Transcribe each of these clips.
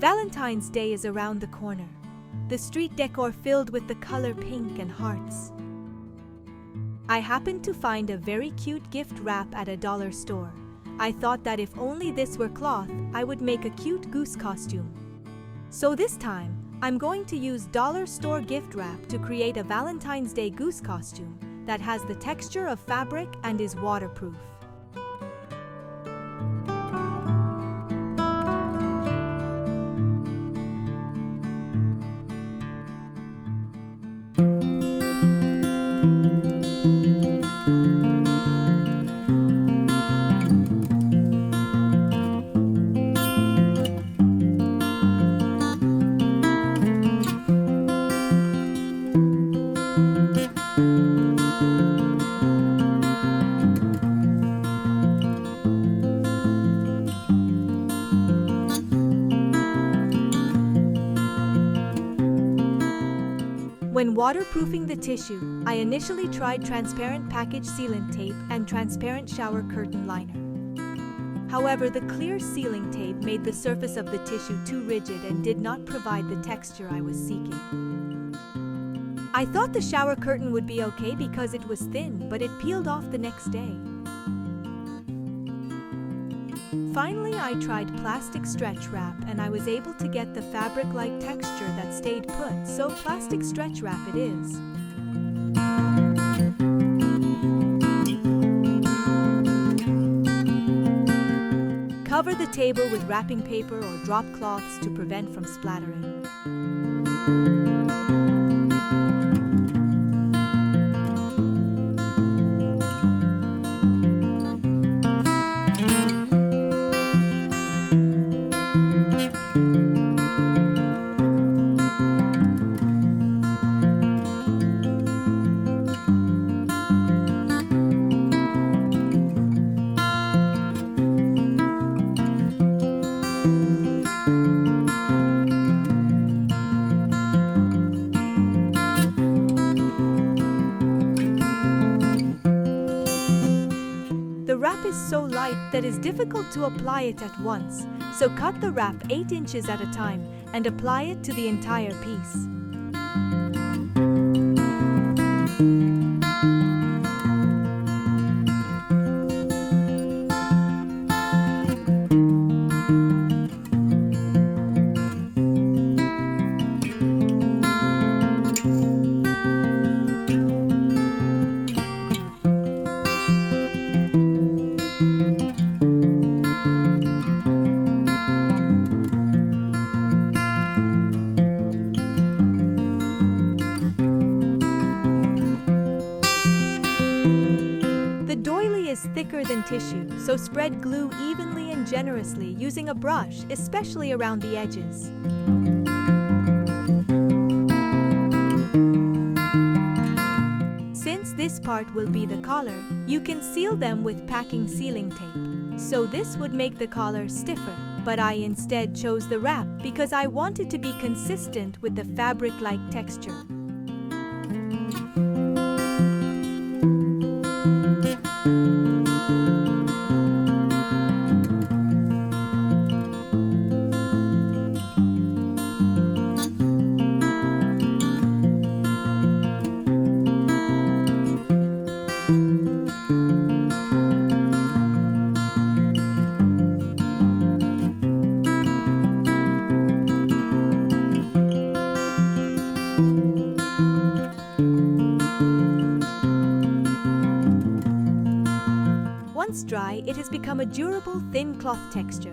Valentine's Day is around the corner. The street decor filled with the color pink and hearts. I happened to find a very cute gift wrap at a dollar store. I thought that if only this were cloth, I would make a cute goose costume. So this time, I'm going to use dollar store gift wrap to create a Valentine's Day goose costume that has the texture of fabric and is waterproof. When waterproofing the tissue, I initially tried transparent package sealant tape and transparent shower curtain liner. However, the clear sealing tape made the surface of the tissue too rigid and did not provide the texture I was seeking. I thought the shower curtain would be okay because it was thin, but it peeled off the next day. Finally, I tried plastic stretch wrap and I was able to get the fabric-like texture that stayed put, so plastic stretch wrap it is. Cover the table with wrapping paper or drop cloths to prevent from splattering. The wrap is so light that it's difficult to apply it at once, so cut the wrap 8 inches at a time and apply it to the entire piece. Is thicker than tissue, so spread glue evenly and generously using a brush, especially around the edges. Since this part will be the collar, you can seal them with packing sealing tape. So this would make the collar stiffer, but I instead chose the wrap because I wanted to be consistent with the fabric-like texture. Once dry, it has become a durable, thin cloth texture.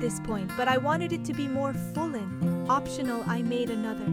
this point, but I wanted it to be more full in. Optional, I made another.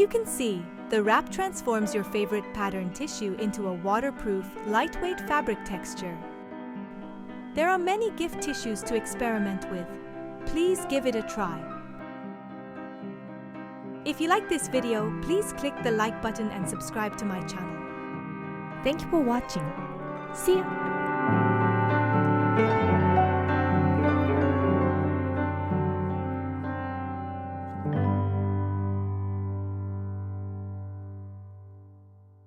you can see, the wrap transforms your favorite pattern tissue into a waterproof, lightweight fabric texture. There are many gift tissues to experiment with. Please give it a try. If you like this video, please click the like button and subscribe to my channel. Thank you for watching. See ya!